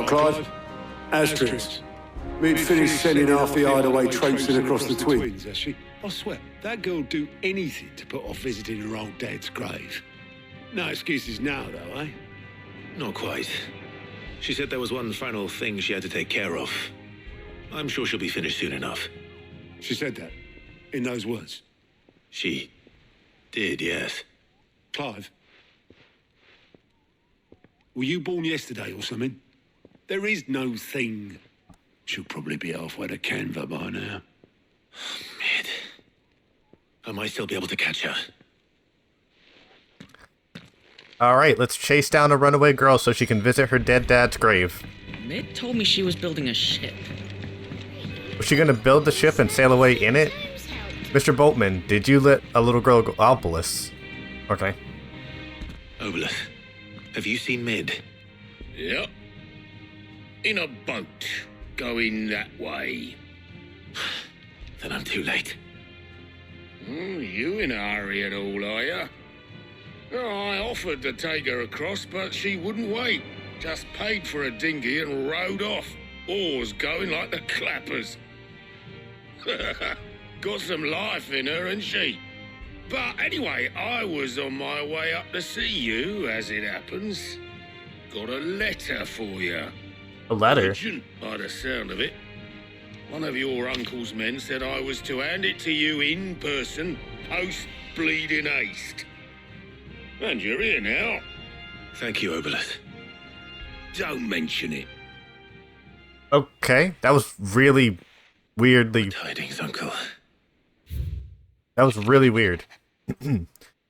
right, Clive. Asterix. We'd finished sending half the hideaway traipsing across the twins, has she? I swear, that girl'd do anything to put off visiting her old dad's grave. No excuses now, though, eh? Not quite. She said there was one final thing she had to take care of. I'm sure she'll be finished soon enough. She said that, in those words. She did, yes. Clive, were you born yesterday or something? There is no thing. She'll probably be halfway to Canva by now. Mid. I might still be able to catch her. Alright, let's chase down a runaway girl so she can visit her dead dad's grave. Mid told me she was building a ship. Was she gonna build the ship and sail away in it? Mr. Boltman, did you let a little girl go? Obelus. Okay. Obelus, have you seen Mid? Yep. In a boat, going that way. Then I'm too late. You in a hurry at all, are you? I offered to take her across, but she wouldn't wait. Just paid for a dinghy and rowed off. Oars going like the clappers. Got some life in her, ain't she? But anyway, I was on my way up to see you, as it happens. Got a letter for you. A letter? Urgent, by the sound of it. One of your uncle's men said I was to hand it to you in person, post-bleeding haste. And you're here now. Thank you, Obelus. Don't mention it. Okay, that was really weirdly... Tidings, Uncle. That was really weird.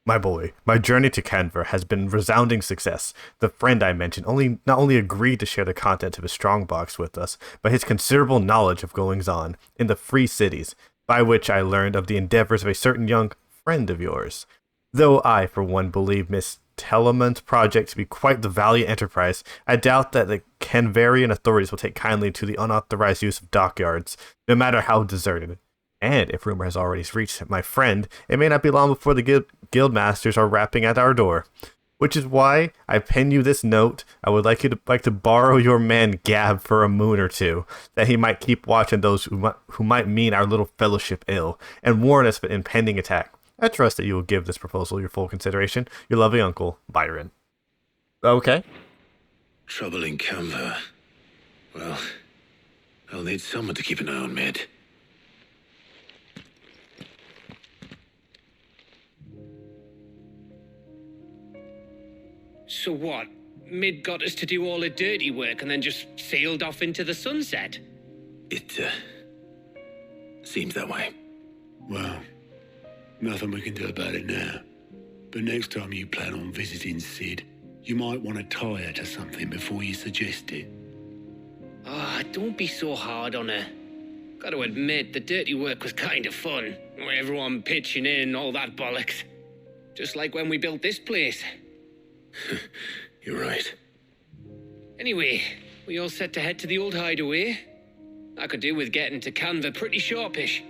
My boy, my journey to Canver has been resounding success. The friend I mentioned not only agreed to share the contents of his strongbox with us, but his considerable knowledge of goings-on in the free cities, by which I learned of the endeavors of a certain young friend of yours. Though I, for one, believe Miss Telemann's project to be quite the valiant enterprise, I doubt that the Canverian authorities will take kindly to the unauthorized use of dockyards, no matter how deserted. And if rumor has already reached my friend, it may not be long before the guild masters are rapping at our door. Which is why I pen you this note. I would like to borrow your man Gab for a moon or two, that he might keep watch on those who might mean our little fellowship ill, and warn us of impending attack. I trust that you will give this proposal your full consideration. Your loving uncle, Byron. Okay. Trouble in Canva. Well, I'll need someone to keep an eye on Mid. So what? Mid got us to do all the dirty work and then just sailed off into the sunset? It, seems that way. Well, nothing we can do about it now. But next time you plan on visiting Sid, you might want to tie her to something before you suggest it. Ah, don't be so hard on her. Gotta admit, the dirty work was kind of fun. Everyone pitching in, all that bollocks. Just like when we built this place. You're right. Anyway, we all set to head to the old hideaway. I could do with getting to Canva pretty sharpish.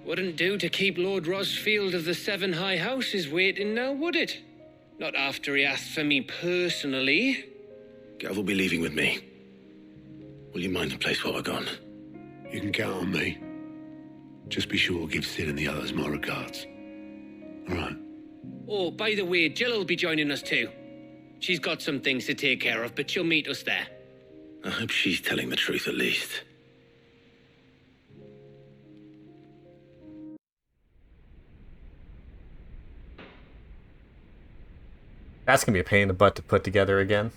Wouldn't do to keep Lord Rosfield of the Seven High Houses waiting now, would it? Not after he asked for me personally. Gav will be leaving with me. Will you mind the place while we're gone? You can count on me. Just be sure to give Sid and the others my regards. All right. Oh, by the way, Jill will be joining us too. She's got some things to take care of, but she'll meet us there. I hope she's telling the truth at least. That's gonna be a pain in the butt to put together again.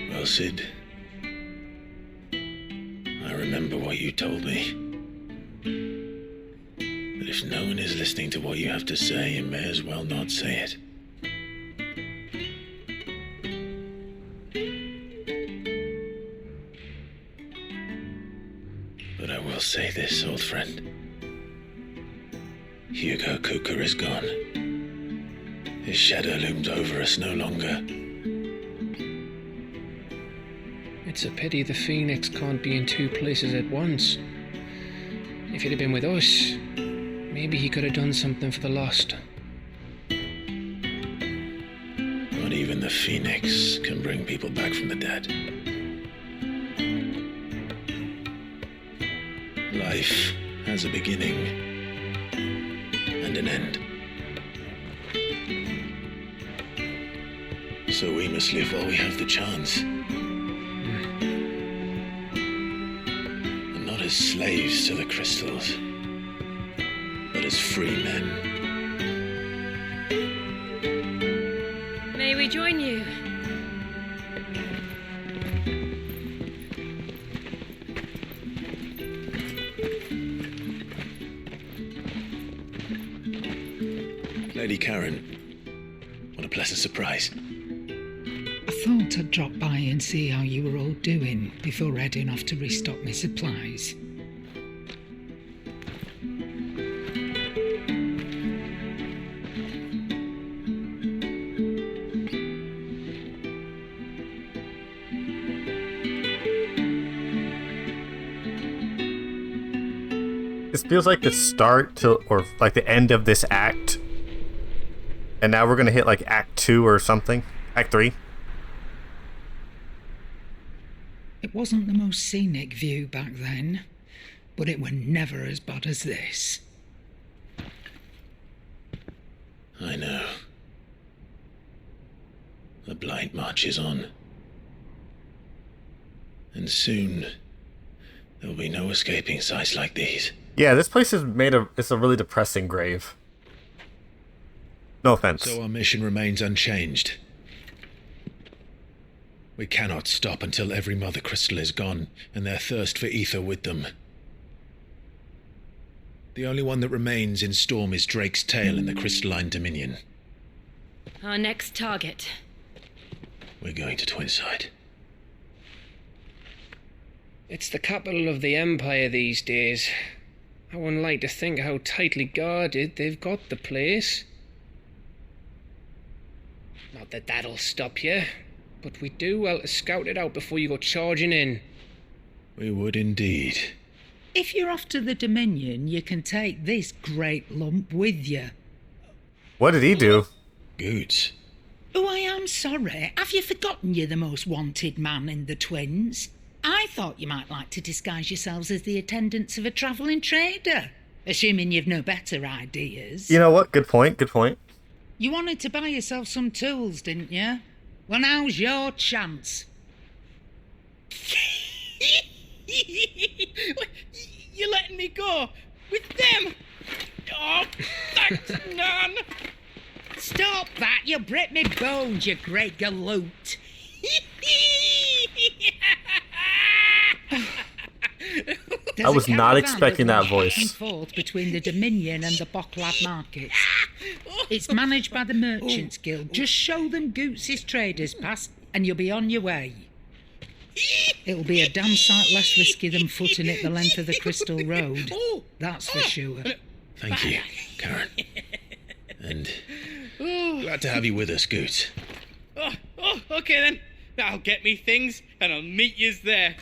Well, Sid, I remember what you told me. But if no one is listening to what you have to say, you may as well not say it. say this, old friend. Hugo Cooker is gone. His shadow looms over us no longer. It's a pity the Phoenix can't be in two places at once. If he'd have been with us, maybe he could have done something for the lost. Not even the Phoenix can bring people back from the dead. Life has a beginning and an end. So we must live while we have the chance. And not as slaves to the crystals, but as free men. May we join you? Lady Karen, what a pleasant surprise. I thought I'd drop by and see how you were all doing before heading off to restock my supplies. This feels like the start to, or like the end of this act. And now we're gonna hit like Act 2 or something. Act 3. It wasn't the most scenic view back then, but it were never as bad as this. I know. The blight marches on. And soon, there will be no escaping sights like these. Yeah, this place is it's a really depressing grave. No offense. So our mission remains unchanged. We cannot stop until every mother crystal is gone, and their thirst for ether with them. The only one that remains in Storm is Drake's tail in the crystalline dominion. Our next target. We're going to Twinside. It's the capital of the Empire these days. I wouldn't like to think how tightly guarded they've got the place. Not that that'll stop you, but we do well to scout it out before you go charging in. We would indeed. If you're off to the Dominion, you can take this great lump with you. What did he do? Goods. Oh, I am sorry. Have you forgotten you're the most wanted man in the Twins? I thought you might like to disguise yourselves as the attendants of a travelling trader, assuming you've no better ideas. You know what? Good point. Good point. You wanted to buy yourself some tools, didn't you? Well, now's your chance. You're letting me go with them? Oh, thanks, Nan. Stop that! You'll break me bones, you great galoot. I was not expecting that Back and voice. forth between the Dominion and the Bocklad markets. It's managed by the Merchants Guild. Just show them Goots' traders pass, and you'll be on your way. It'll be a damn sight less risky than footing it the length of the Crystal Road. That's for sure. Thank you, Karen. And glad to have you with us, Goots. Okay then. I'll get me things and I'll meet yous there.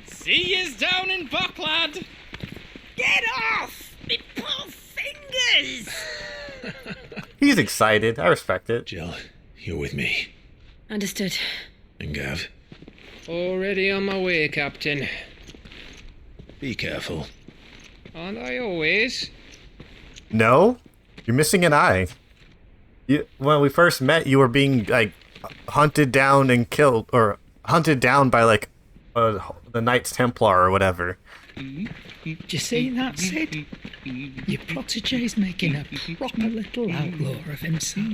See yous down in Bocklad. Get off! Me poor fingers! He's excited. I respect it. Jill, you're with me. Understood. And Gav, Already on my way, Captain. be careful. Aren't I always? No? You're missing an eye. When we first met, you were being, like, hunted down and killed, or hunted down by, like, the Knights Templar or whatever. Do you see that, Sid? Your protege's making a proper little outlaw of himself.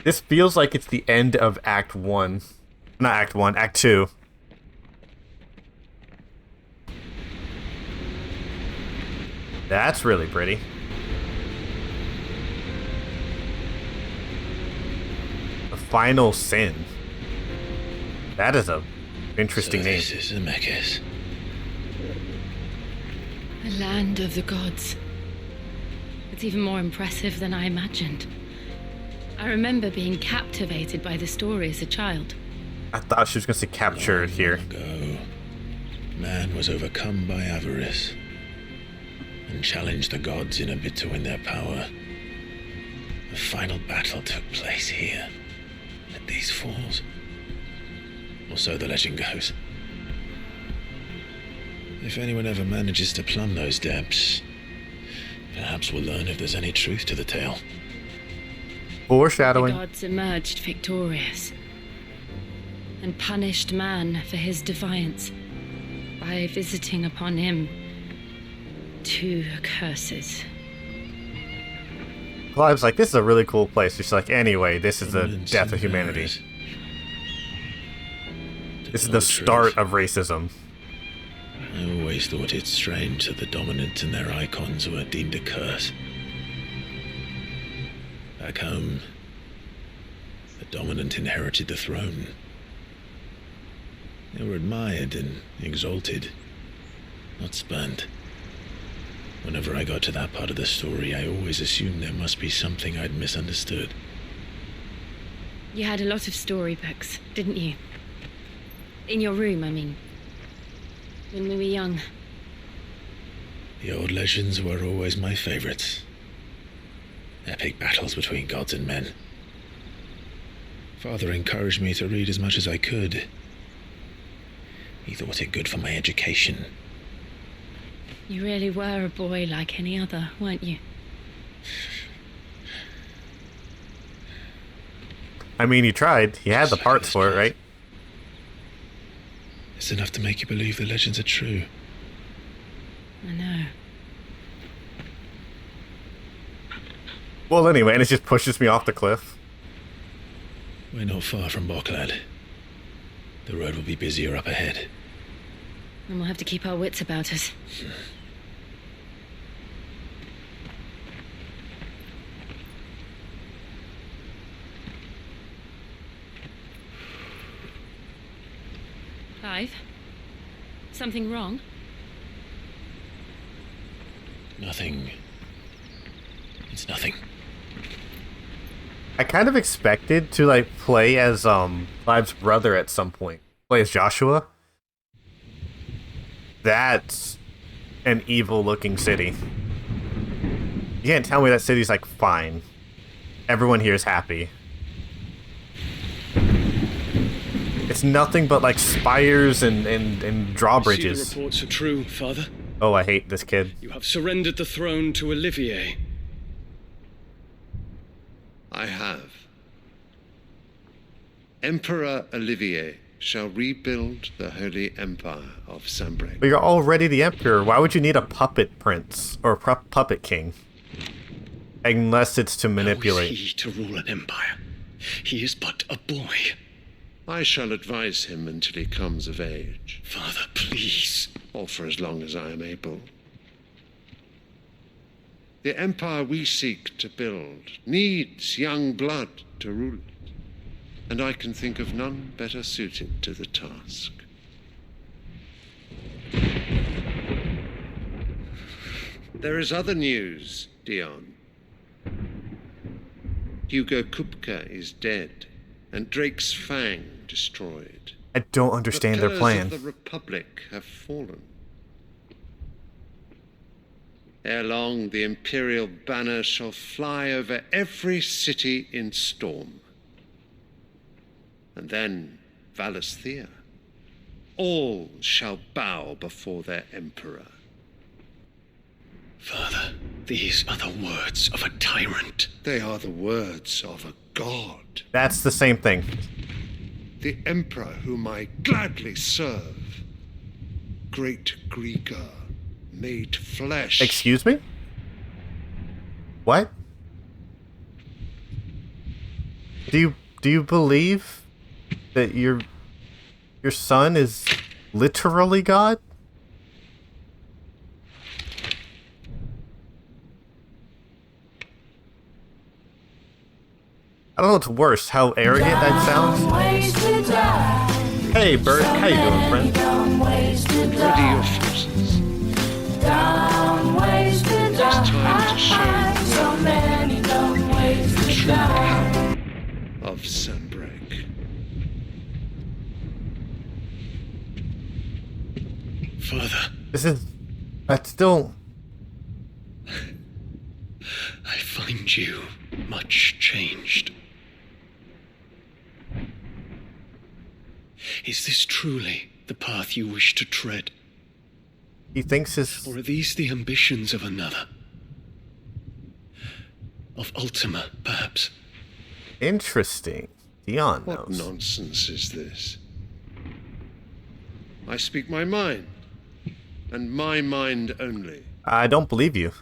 This feels like it's the end of Act 1. Not Act 1, Act 2. That's really pretty. The final sin. That is a interesting name. This is Zemeckis. The land of the gods. It's even more impressive than I imagined. I remember being captivated by the story as a child. I thought she was going to say captured here. Ago, man was overcome by avarice and challenged the gods in a bid to win their power. The final battle took place here, at these falls. Or so the legend goes. If anyone ever manages to plumb those depths, perhaps we'll learn if there's any truth to the tale. Foreshadowing. The gods emerged victorious and punished man for his defiance by visiting upon him 2 curses. Clive's like, this is a really cool place. She's like, anyway, this is the death of humanity. This is the start of racism. I always thought it strange that the dominant and their icons were deemed a curse. Back home, the dominant inherited the throne. They were admired and exalted, not spurned. Whenever I got to that part of the story, I always assumed there must be something I'd misunderstood. You had a lot of storybooks, didn't you? In your room, I mean. When we were young. The old legends were always my favorites. Epic battles between gods and men. Father encouraged me to read as much as I could. He thought it good for my education. You really were a boy like any other, weren't you? I mean, he tried. He had the parts for it, right? It's enough to make you believe the legends are true. I know. Well, anyway, and it just pushes me off the cliff. We're not far from Boklad. The road will be busier up ahead. And we'll have to keep our wits about us. Clive? Something wrong? Nothing. It's nothing. I kind of expected to, like, play as, Clive's brother at some point. Play as Joshua. That's an evil-looking city. You can't tell me that city's, like, fine. Everyone here is happy. It's nothing but, like, spires and drawbridges. See the reports are true, Father? Oh, I hate this kid. You have surrendered the throne to Olivier. I have. Emperor Olivier shall rebuild the Holy Empire of Sambre. But you're already the emperor. Why would you need a puppet prince or puppet king? Unless it's to manipulate. How is he to rule an empire? He is but a boy. I shall advise him until he comes of age. Father, please. Or for as long as I am able. The empire we seek to build needs young blood to rule it, and I can think of none better suited to the task. There is other news, Dion. Hugo Kupka is dead, and Drake's Fang destroyed. I don't understand their plan. The pillars of the Republic have fallen. Ere long, the Imperial banner shall fly over every city in Storm. And then, Valisthea. All shall bow before their Emperor. Father, these are the words of a tyrant. They are the words of a god. That's the same thing. The Emperor whom I gladly serve. Great Grieger, made flesh. Excuse me? What? Do you believe that your son is literally God? I don't know what's worse, how arrogant that sounds. Hey, Bert. How you doing, friend? Ready your forces. It's time to show the true power of Sanbreak. Father, That's still... I find you much changed. Is this truly the path you wish to tread? He thinks his... Or are these the ambitions of another? Of Ultima, perhaps? Interesting. Dion knows. What nonsense is this? I speak my mind, and my mind only. I don't believe you.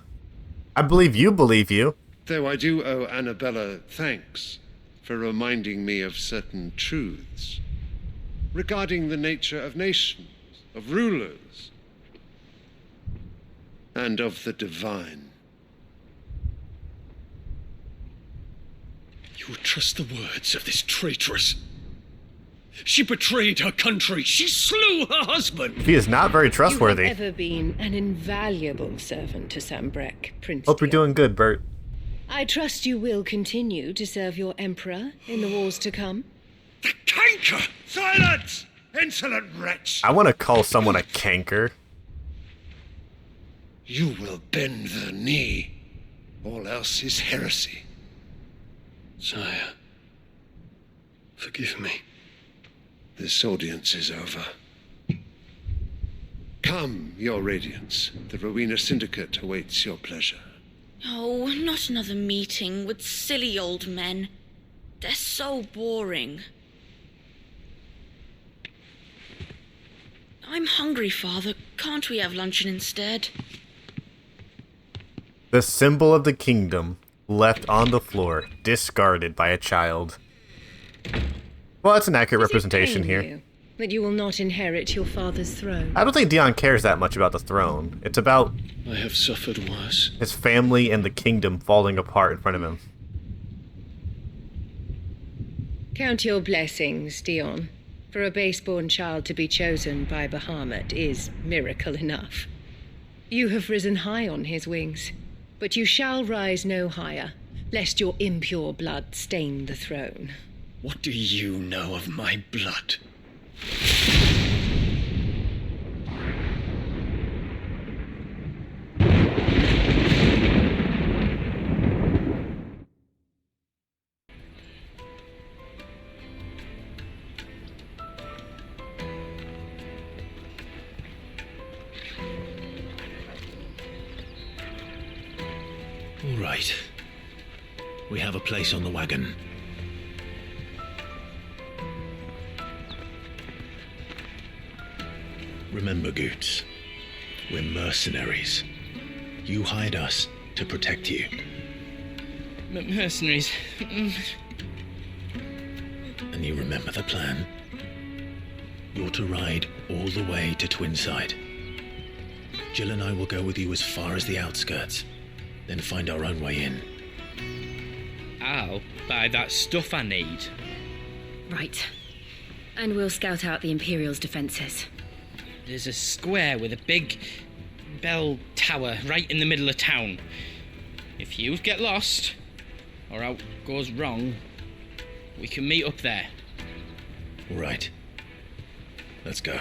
I believe you. Though I do owe Annabella thanks for reminding me of certain truths regarding the nature of nations, of rulers, and of the divine. You would trust the words of this traitress? She betrayed her country. She slew her husband. He is not very trustworthy. You have ever been an invaluable servant to Sanbreck, Prince. Hope you're doing good, Bert. I trust you will continue to serve your emperor in the wars to come. The canker! Silence! Insolent wretch! I want to call someone a canker. You will bend the knee. All else is heresy. Sire, forgive me. This audience is over. Come, your radiance. The Rowena Syndicate awaits your pleasure. Oh, not another meeting with silly old men. They're so boring. I'm hungry, Father. Can't we have luncheon instead? The symbol of the kingdom left on the floor, discarded by a child. Well, that's an accurate representation here. You that you will not inherit your father's throne. I don't think Dion cares that much about the throne. It's about I have suffered worse. his family and the kingdom falling apart in front of him. Count your blessings, Dion. For a base-born child to be chosen by Bahamut is miracle enough. You have risen high on his wings, but you shall rise no higher, lest your impure blood stain the throne. What do you know of my blood? All right. We have a place on the wagon. Remember, Goots, we're mercenaries. You hide us to protect you. Mercenaries. And you remember the plan? You're to ride all the way to Twinside. Jill and I will go with you as far as the outskirts, then find our own way in. I'll buy that stuff I need. Right. And we'll scout out the Imperial's defenses. There's a square with a big bell tower right in the middle of town. If you get lost, or out goes wrong, we can meet up there. All right. Let's go.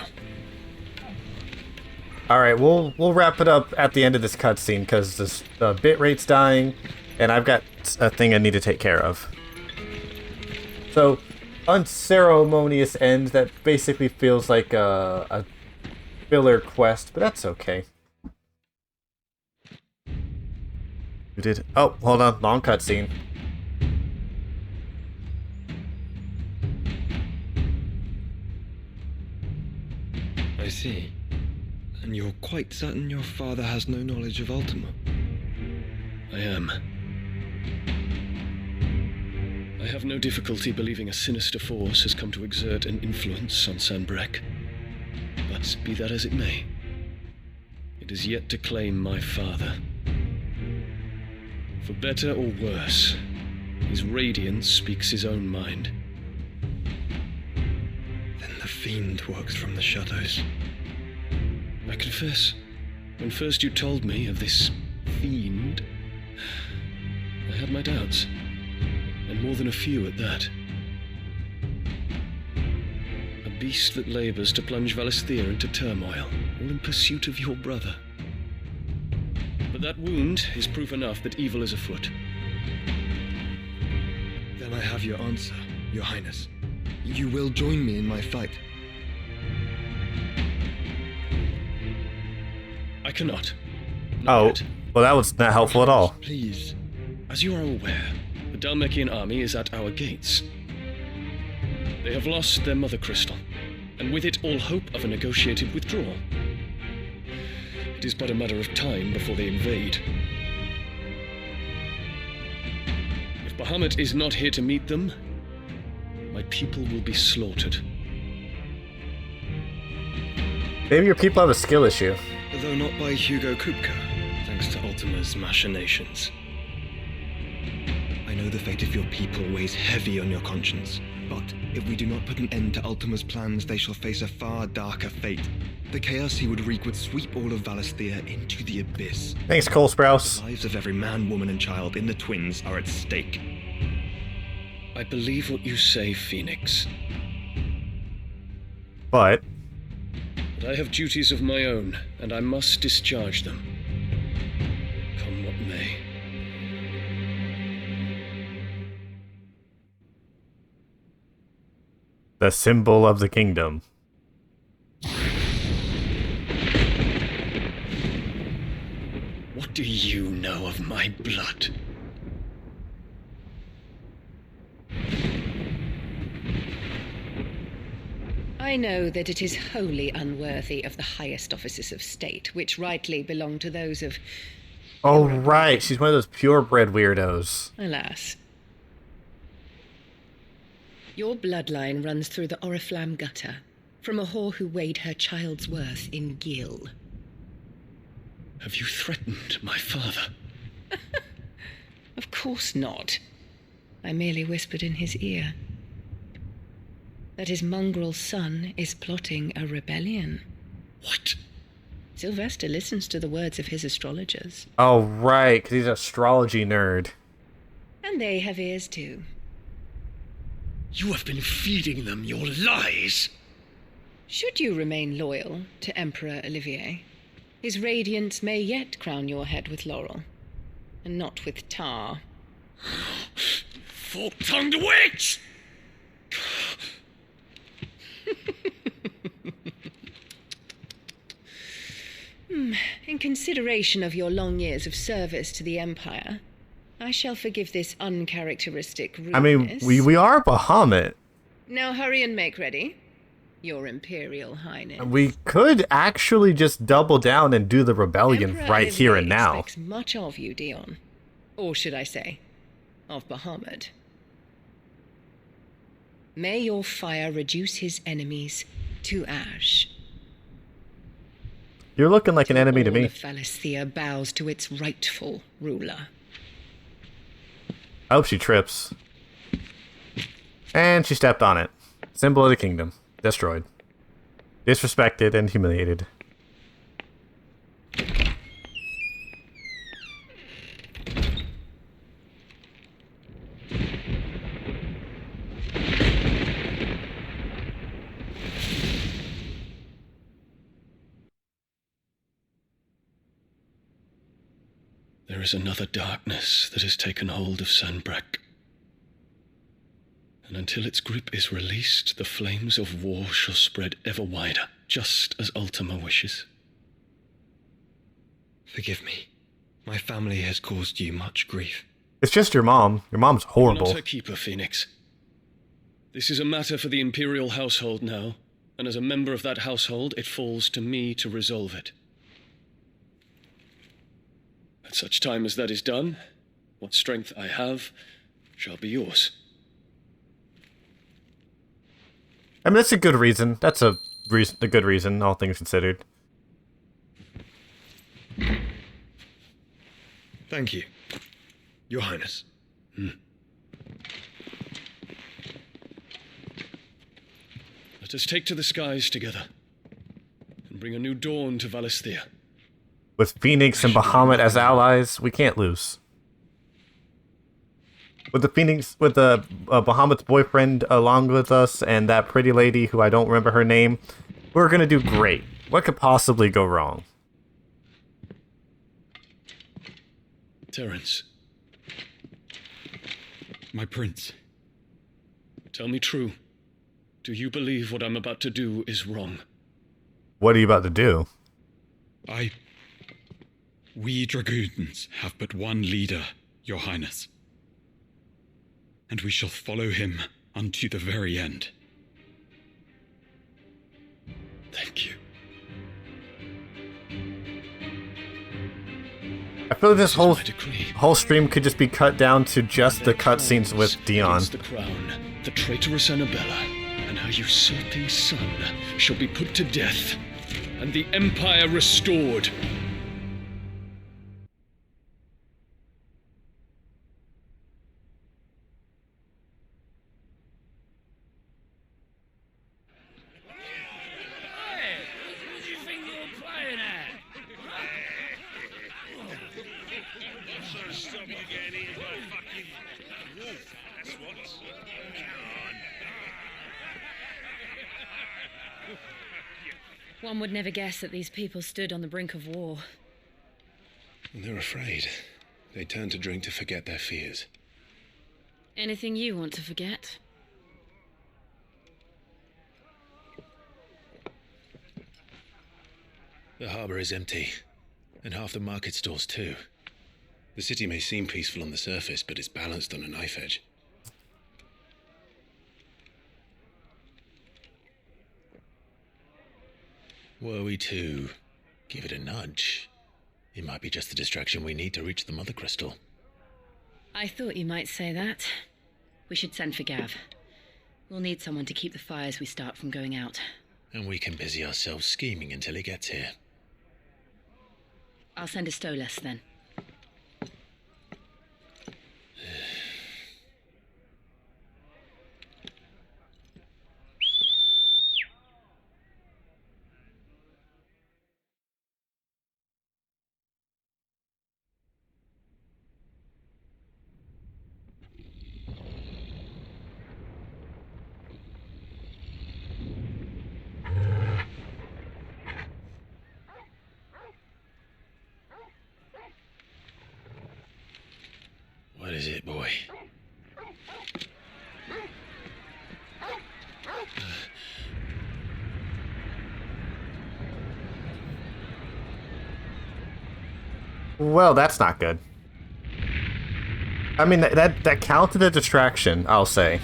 All right, we'll wrap it up at the end of this cutscene because the bit rate's dying, and I've got a thing I need to take care of. So, unceremonious end. That basically feels like a filler quest, but that's okay. We did. Oh, hold on. Long cutscene. I see. And you're quite certain your father has no knowledge of Ultima? I am. I have no difficulty believing a sinister force has come to exert an influence on Sanbreck. But be that as it may, it is yet to claim my father. For better or worse, his radiance speaks his own mind. Then A fiend works from the shadows. I confess, when first you told me of this fiend, I had my doubts, and more than a few at that. A beast that labours to plunge Valisthea into turmoil, all in pursuit of your brother. But that wound is proof enough that evil is afoot. Then I have your answer, Your Highness. You will join me in my fight. I cannot. Oh, well, that was not helpful at all. Please. As you are aware, the Dalmekian army is at our gates. They have lost their mother crystal, and with it all hope of a negotiated withdrawal. It is but a matter of time before they invade. If Bahamut is not here to meet them, my people will be slaughtered. Maybe your people have a skill issue. Though not by Hugo Kupka, thanks to Ultima's machinations. I know the fate of your people weighs heavy on your conscience, but if we do not put an end to Ultima's plans, they shall face a far darker fate. The chaos he would wreak would sweep all of Valisthea into the abyss. Thanks, Cole Sprouse. The lives of every man, woman, and child in the Twins are at stake. I believe what you say, Phoenix. But I have duties of my own, and I must discharge them. Come what may. the symbol of the kingdom. What do you know of my blood? I know that it is wholly unworthy of the highest offices of state, which rightly belong to those of... Oh, right. She's one of those purebred weirdos. Alas. Your bloodline runs through the Oriflamme gutter, from a whore who weighed her child's worth in gil. Have you threatened my father? Of course not. I merely whispered in his ear that his mongrel son is plotting a rebellion. What? Sylvester listens to the words of his astrologers. Oh, right, because he's an astrology nerd. And they have ears too. You have been feeding them your lies! Should you remain loyal to Emperor Olivier, his radiance may yet crown your head with laurel, and not with tar. Fork-tongued witch! In consideration of your long years of service to the Empire, I shall forgive this uncharacteristic rudeness. I mean, we are Bahamut. Now hurry and make ready, Your Imperial Highness. We could actually just double down and do the rebellion Emperor right Olivier here and now. expects much of you, Dion. Or should I say, of Bahamut. May your fire reduce his enemies to ash. You're looking like an enemy to All me. of Valisthea bows to its rightful ruler. I hope she trips. And she stepped on it. Symbol of the kingdom. Destroyed. Disrespected and humiliated. There is another darkness that has taken hold of Sanbreque. And until its grip is released, the flames of war shall spread ever wider, just as Ultima wishes. Forgive me. My family has caused you much grief. It's just your mom. Your mom's You are horrible. not her keeper, Phoenix. This is a matter for the Imperial household now, and as a member of that household, it falls to me to resolve it. At such time as that is done, what strength I have shall be yours. I mean, that's a good reason. That's a good reason, all things considered. Thank you, Your Highness. Let Let us take to the skies together and bring a new dawn to Valisthea. With Phoenix and Bahamut as allies, we can't lose. With Bahamut's boyfriend along with us and that pretty lady who I don't remember her name, we're gonna do great. What could possibly go wrong? Terence. My prince. Tell me true. Do you believe what I'm about to do is wrong? What are you about to do? We dragoons have but one leader, your highness. And we shall follow him unto the very end. Thank you. I feel like this whole stream could just be cut down to just the cutscenes with Dion. The crown, the traitorous Annabella, and her usurping son shall be put to death, and the Empire restored. One would never guess that these people stood on the brink of war. They're afraid. They turn to drink to forget their fears. Anything you want to forget? The harbor is empty, and half the market stalls too. The city may seem peaceful on the surface, but it's balanced on a knife edge. Were we to give it a nudge, it might be just the distraction we need to reach the Mother Crystal. I thought you might say that. We should send for Gav. We'll need someone to keep the fires we start from going out. And we can busy ourselves scheming until he gets here. I'll send a Stolas then. What is it, boy? Well, that's not good. I mean, that counted a distraction, I'll say.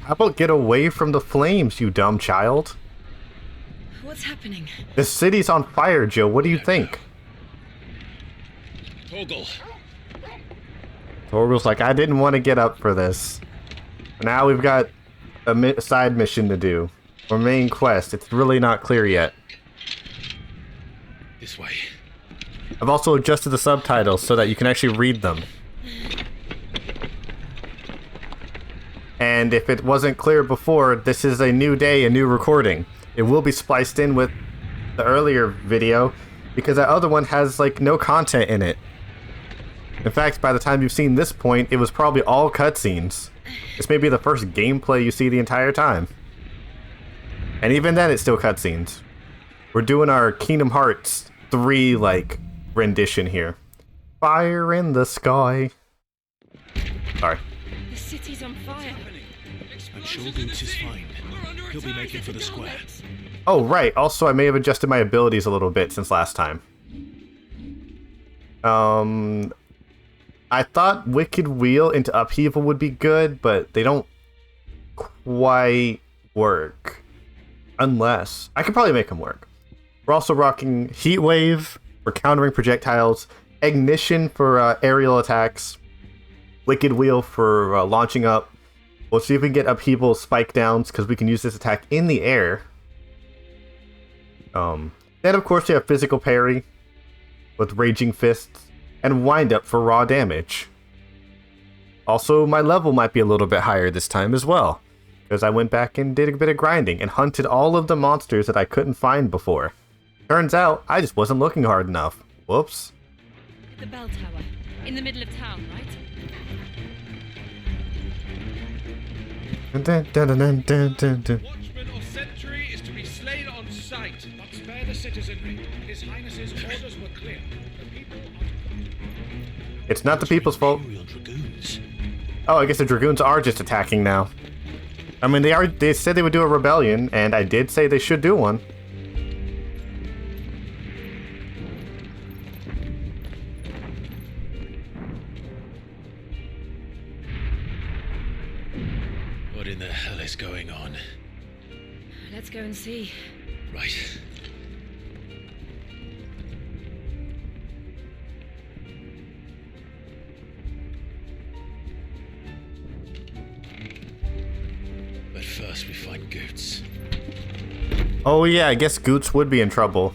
How about get away from the flames, you dumb child? What's happening? The city's on fire, Jill. What do you think? Torgal. Torgal's like, I didn't want to get up for this. Now we've got a side mission to do. Or main quest. It's really not clear yet. This way. I've also adjusted the subtitles so that you can actually read them. And if it wasn't clear before, this is a new day, a new recording. It will be spliced in with the earlier video, because that other one has, like, no content in it. In fact, by the time you've seen this point, it was probably all cutscenes. This may be the first gameplay you see the entire time. And even then, it's still cutscenes. We're doing our Kingdom Hearts 3, like, rendition here. Fire in the sky. Sorry. The city's on fire. I'm sure Goots is fine. He'll be making for the square. Oh, right. Also, I may have adjusted my abilities a little bit since last time. I thought Wicked Wheel into Upheaval would be good, but they don't quite work. Unless... I could probably make them work. We're also rocking Heat Wave for countering projectiles, Ignition for aerial attacks, Wicked Wheel for launching up, We'll see if we can get upheaval spike downs, because we can use this attack in the air. Then of course we have physical parry with Raging Fists and wind up for raw damage. Also, my level might be a little bit higher this time as well, because I went back and did a bit of grinding and hunted all of the monsters that I couldn't find before. Turns out, I just wasn't looking hard enough. Whoops. The bell tower, in the middle of town, right? Watchman or sentry is to be slain on sight, but spare the citizenry. His Highness's orders were clear. The people are... It's not the people's fault. Oh, I guess the Dragoons are just attacking now. I mean, they said they would do a rebellion, and I did say they should do one. What in the hell is going on? Let's go and see. Right. But first we find Goots. Oh yeah, I guess Goots would be in trouble.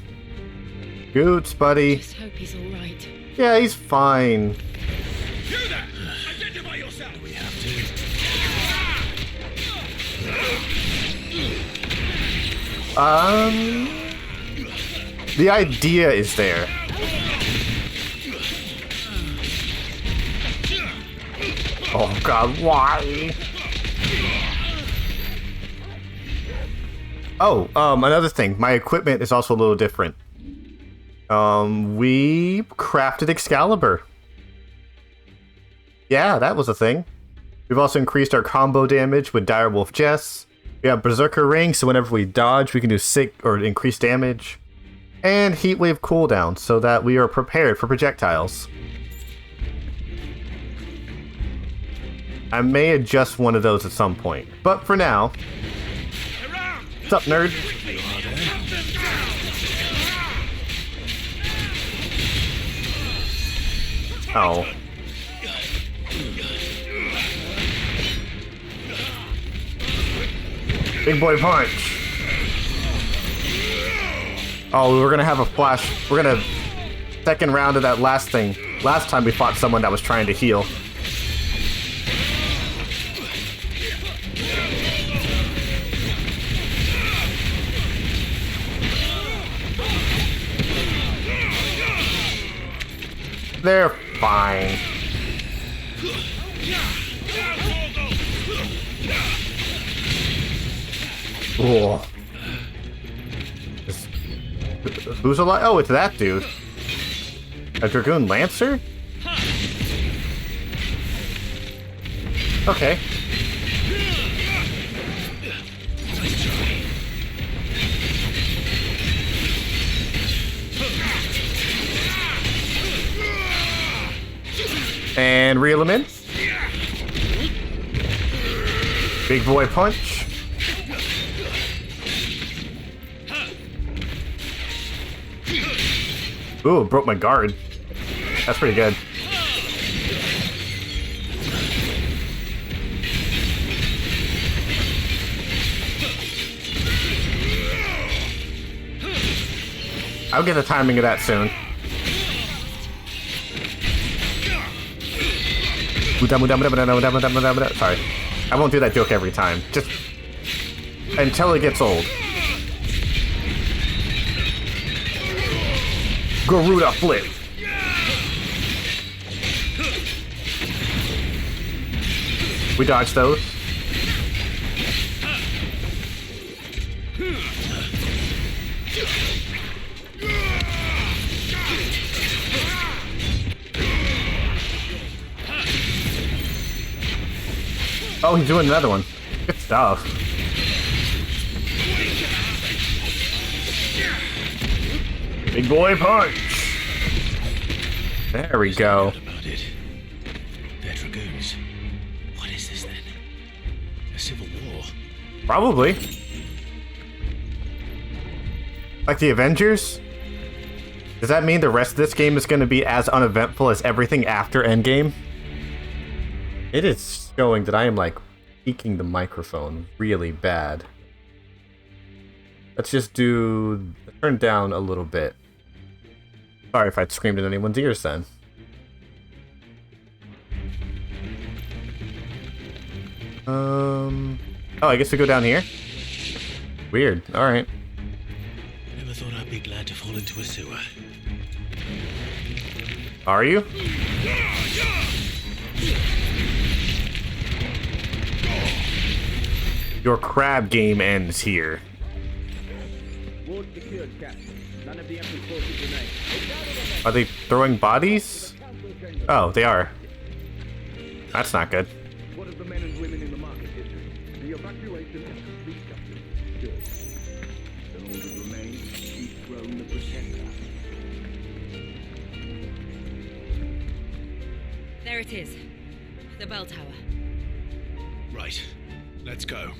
Goots, buddy. Just hope he's all right. Yeah, he's fine. You there! Identify yourself! We have to. The idea is there. Oh god, why? Oh, another thing. My equipment is also a little different. We crafted Excalibur. Yeah, that was a thing. We've also increased our combo damage with Direwolf Jess. We have Berserker Ring, so whenever we dodge, we can do sick or increased damage. And Heatwave cooldown, so that we are prepared for projectiles. I may adjust one of those at some point, but for now... What's up, nerd? Oh. Big boy punch. Oh, we're gonna have a flash. We're gonna... Second round of that last thing. Last time we fought someone that was trying to heal. They're fine. Cool. Who's alive? Oh, it's that dude. A Dragoon Lancer? Okay. And reel him in. Big boy punch. Ooh, broke my guard. That's pretty good. I'll get the timing of that soon. Sorry. I won't do that joke every time. Just until it gets old. Garuda flip. We dodged those. Oh, he's doing another one. Good stuff. Big boy punch. There we go. They're dragoons. What is this then? A civil war? Probably. Like the Avengers? Does that mean the rest of this game is going to be as uneventful as everything after Endgame? It is showing that I am like peaking the microphone really bad. Let's just turn down a little bit. Sorry if I screamed in anyone's ears then. Oh, I guess we go down here? Weird. Alright. Never thought I'd be glad to fall into a sewer. Are you? Your crab game ends here. Are they throwing bodies? Oh, they are. That's not good. What of the men and women in the market district? The evacuation is complete, Captain. Good. Then all that remains is keep growing the protector. There it is. The bell tower. Right. Let's go.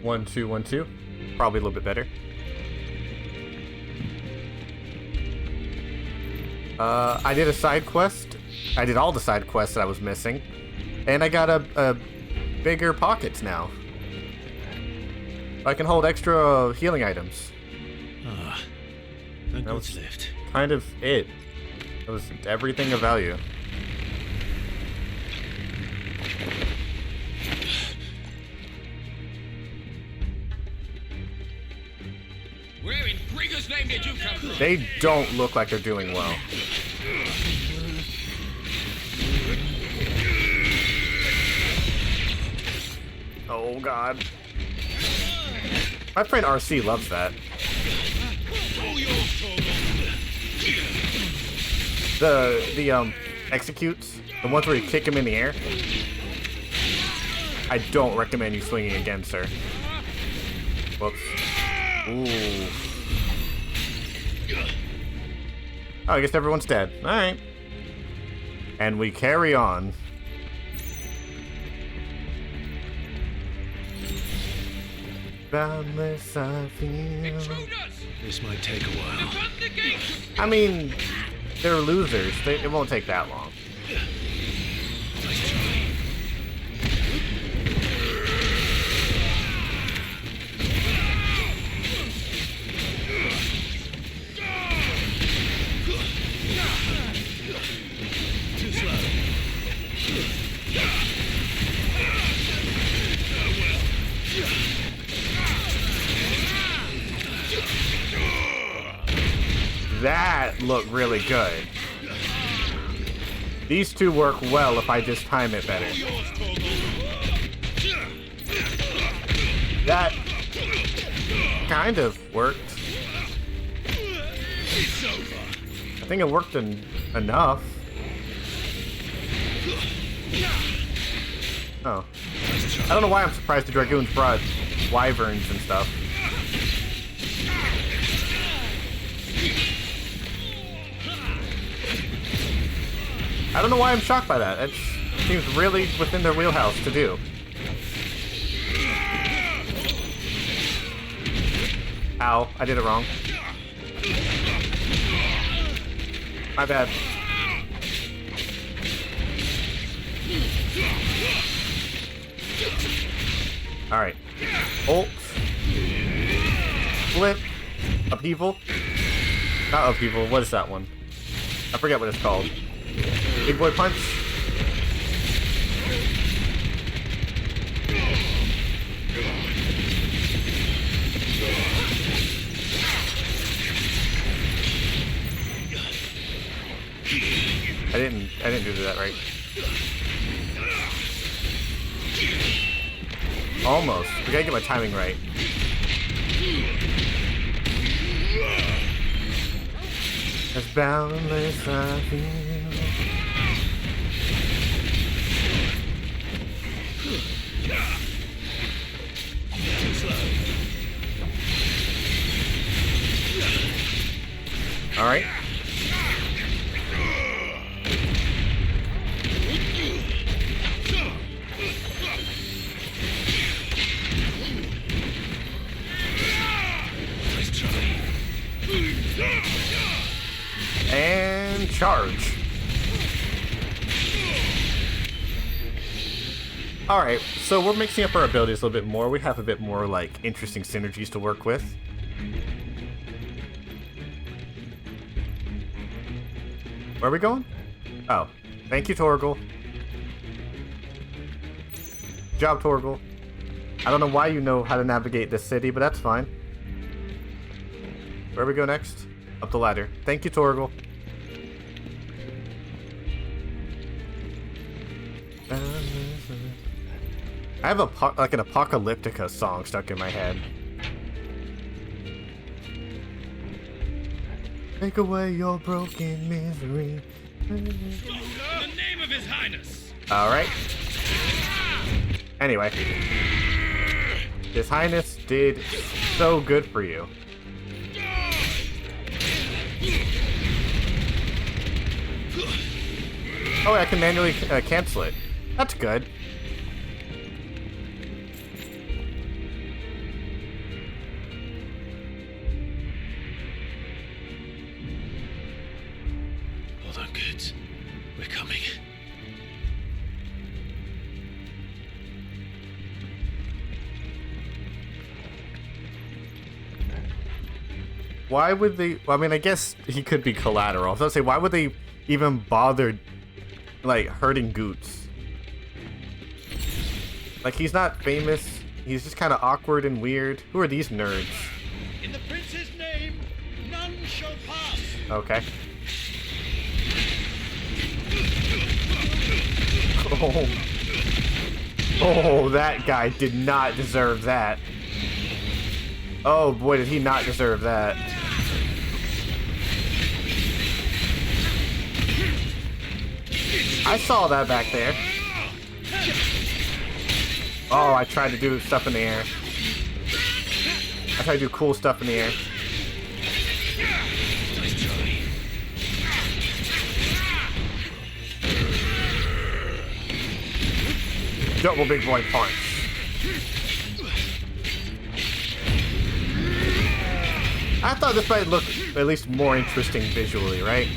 One, two, 1, 2. Probably a little bit better. I did a side quest. I did all the side quests that I was missing. And I got a bigger pockets now. I can hold extra healing items. Ah, a goods lift. Kind of it. It was everything of value. Where in Grigger's name did you come from? They don't look like they're doing well. Oh god. My friend RC loves that. The executes, the ones where you kick him in the air. I don't recommend you swinging against her. Whoops. Ooh. Oh, I guess everyone's dead. Alright. And we carry on. Boundless I feel. This might take a while. I mean, they're losers. It won't take that long. Too slow. That looked really good. These two work well if I just time it better. That kind of worked. I think it worked enough. Oh. I don't know why I'm surprised the Dragoons brought wyverns and stuff. I don't know why I'm shocked by that. It seems really within their wheelhouse to do. Ow, I did it wrong. My bad. Alright. Ult. Flip. Upheaval. Not upheaval, what is that one? I forget what it's called. Big boy punch. I didn't do that right. Almost. We gotta get my timing right. As boundless I feel. Too slow. All right. And and charge. Alright, so we're mixing up our abilities a little bit more. We have a bit more, like, interesting synergies to work with. Where are we going? Oh, thank you, Torgal. Good job, Torgal. I don't know why you know how to navigate this city, but that's fine. Where do we go next? Up the ladder. Thank you, Torgal. I have like an Apocalyptica song stuck in my head. Take away your broken misery. In the name of His Highness. Alright. Anyway. His Highness did so good for you. Oh, I can manually cancel it. That's good. Hold on, kids. We're coming. Why would they... Well, I mean, I guess he could be collateral. I was gonna say, why would they even bother, like, hurting Goots? Like, he's not famous. He's just kind of awkward and weird. Who are these nerds? In the prince's name, none shall pass. Okay. Oh. Oh, that guy did not deserve that. Oh boy, did he not deserve that. I saw that back there. Oh, I tried to do stuff in the air. I tried to do cool stuff in the air. Double big boy punch. I thought this might look at least more interesting visually, right?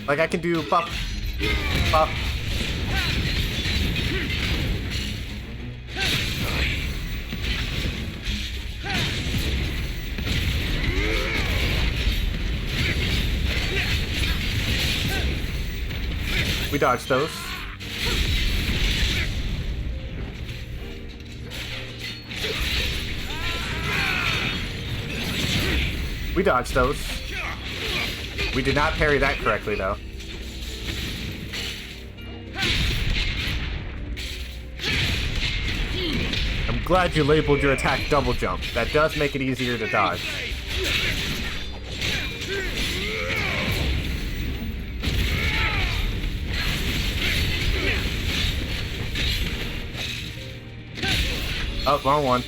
Like I can do pop, pop. We dodged those. We dodged those. We did not parry that correctly, though. I'm glad you labeled your attack double jump. That does make it easier to dodge. Oh, wrong one.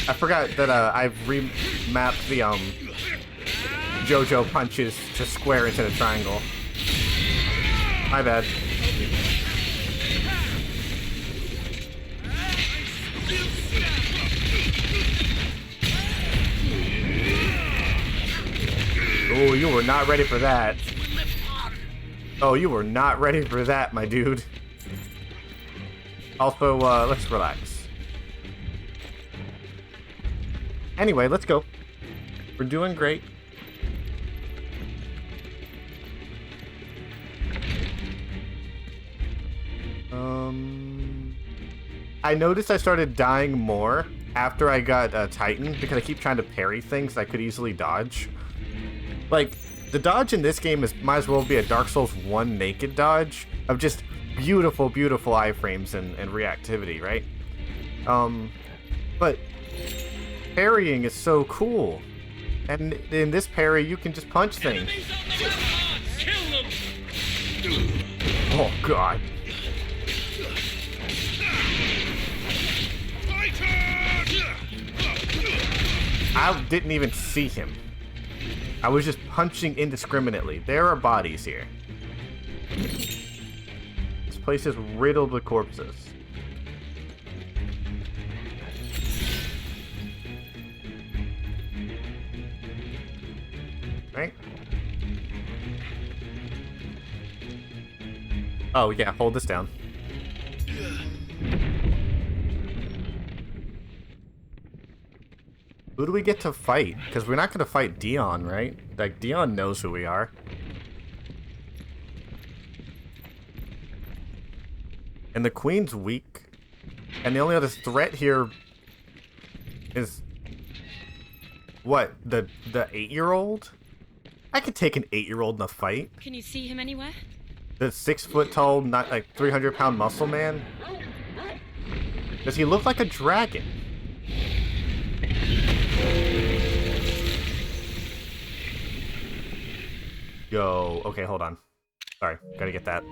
I forgot that I've remapped the JoJo punches to square into the triangle. My bad. Oh, you were not ready for that. Oh, you were not ready for that, my dude. Also, let's relax. Anyway, let's go. We're doing great. I noticed I started dying more after I got Titan because I keep trying to parry things I could easily dodge. Like, the dodge in this game might as well be a Dark Souls 1 naked dodge of just beautiful, beautiful iframes and reactivity, right? But parrying is so cool. And in this parry, you can just punch things. Oh, God. I didn't even see him. I was just punching indiscriminately. There are bodies here. This place is riddled with corpses. Right? Oh, yeah, hold this down. Who do we get to fight? Because we're not going to fight Dion, right? Like, Dion knows who we are. And the Queen's weak. And the only other threat here is... What? The 8-year-old? I could take an 8-year-old in a fight. Can you see him anywhere? The 6-foot-tall, not like 300-pound muscle man? Does he look like a dragon? Yo, okay, hold on. Sorry, gotta get that.